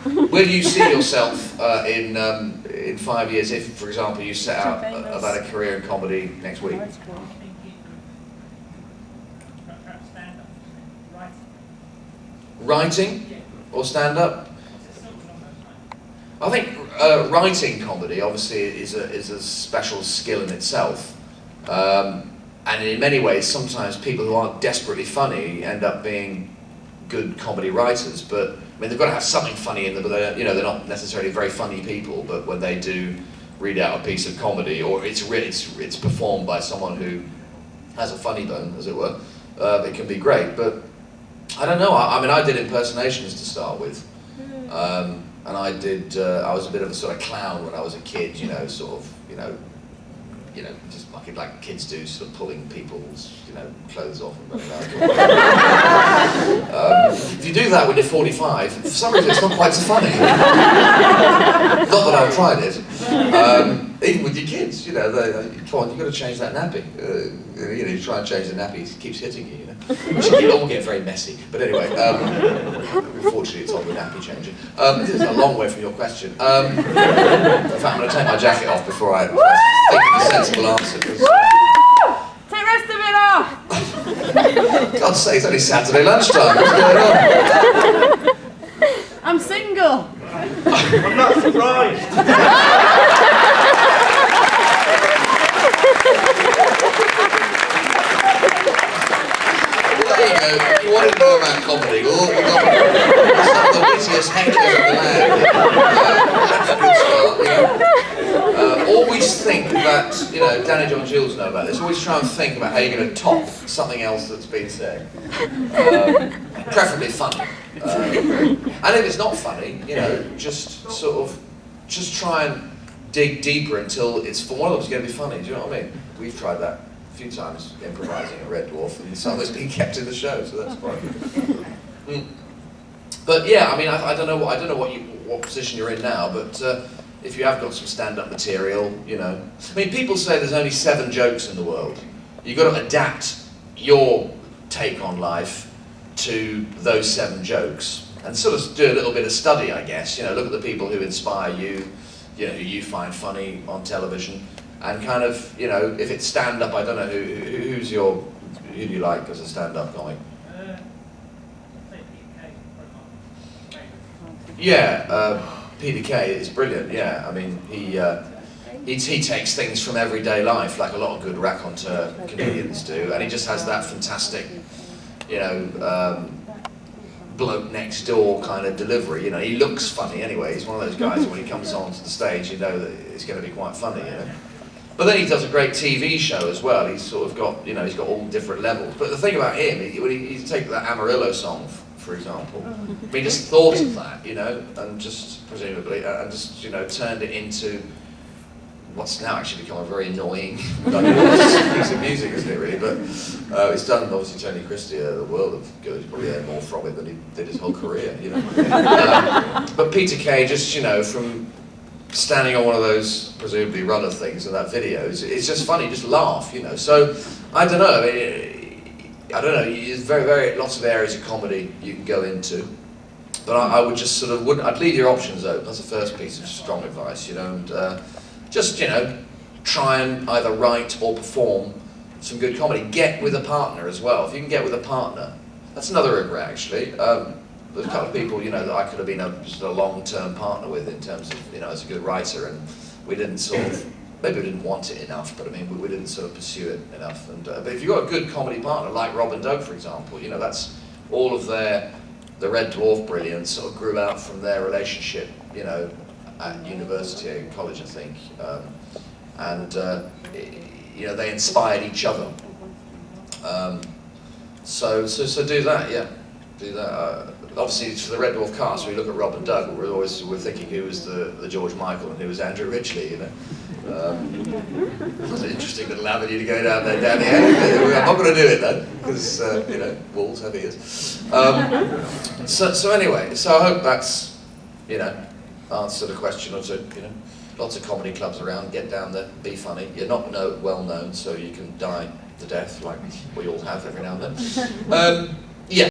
Where do you see yourself in 5 years if, for example, you set out about a career in comedy next week? Writing or stand-up? I think writing comedy obviously is a special skill in itself, and in many ways sometimes people who aren't desperately funny end up being good comedy writers. But I mean, they've got to have something funny in them, but they're not necessarily very funny people. But when they do read out a piece of comedy, or it's performed by someone who has a funny bone, as it were, it can be great. But I don't know. I mean, I did impersonations to start with, and I was a bit of a sort of clown when I was a kid. Sort of, just like kids do, sort of pulling people's, clothes off and running around. If you do that when you're 45, for some reason it's not quite so funny. Not that I've tried it. Even with your kids, come on, you've got to change that nappy. You try and change the nappy, it keeps hitting you. It all get very messy. But anyway, unfortunately it's on the nappy changing. This is a long way from your question. In fact, I'm going to take my jacket off before I think of a sensible answer. Take the rest of it off! God's sake, it's only Saturday lunchtime. What's going on? I'm single. I'm not surprised. There you go. You want to know about comedy? We've got some of the wittiest hecklers of the land. That's a good start. Always think that, Danny John Jules know about this. Always try and think about how you're going to top something else that's been said. Preferably funny. And if it's not funny, just try and dig deeper until for one of them it's going to be funny. Do you know what I mean? We've tried that a few times, improvising at Red Dwarf, and some of it's been kept in the show, so that's quite good. But yeah, I mean, I don't know what position you're in now, but if you have got some stand-up material, I mean, people say there's only 7 jokes in the world. You've got to adapt your take on life to those 7 jokes, and sort of do a little bit of study, I guess. Look at the people who inspire you, who you find funny on television, and kind of, if it's stand-up, I don't know who do you like as a stand-up comic? Yeah, Peter Kay is brilliant. Yeah, I mean, he takes things from everyday life, like a lot of good raconteur comedians do, and he just has that fantastic, bloke next door kind of delivery. He looks funny anyway. He's one of those guys that when he comes onto the stage, you know that it's going to be quite funny. But then he does a great TV show as well. He's sort of got, he's got all different levels. But the thing about him, when he take that Amarillo song, for example, he just thought of that, and just presumably, and just turned it into what's now actually become a very annoying piece of music, isn't it, really? But it's done, obviously, Tony Christie, the world of good. He's probably earned more from it than he did his whole career, But Peter Kay, just, from standing on one of those, presumably runner things in that video, it's just funny, just laugh, So, I don't know, there's very lots of areas of comedy you can go into. But I would just I'd leave your options open. That's the first piece of strong advice, and just, try and either write or perform some good comedy. Get with a partner as well. If you can get with a partner, that's another regret, actually. There's a couple of people, that I could have been just a long-term partner with in terms of, as a good writer, and we didn't maybe we didn't want it enough, but I mean, we didn't sort of pursue it enough. And but if you've got a good comedy partner, like Rob and Doug, for example, that's all of the Red Dwarf brilliance sort of grew out from their relationship, at university and college, I think, they inspired each other. So do that, yeah, do that. Obviously, for the Red Dwarf cast, we look at Rob and Doug. We're thinking who was the George Michael and who was Andrew Ridgeley. It's an interesting little avenue to go down there, Danny. I'm not going to do it though, because walls have ears. So anyway, so I hope that's answered a question or two. Lots of comedy clubs around. Get down there, be funny. You're not well known, so you can die the death like we all have every now and then.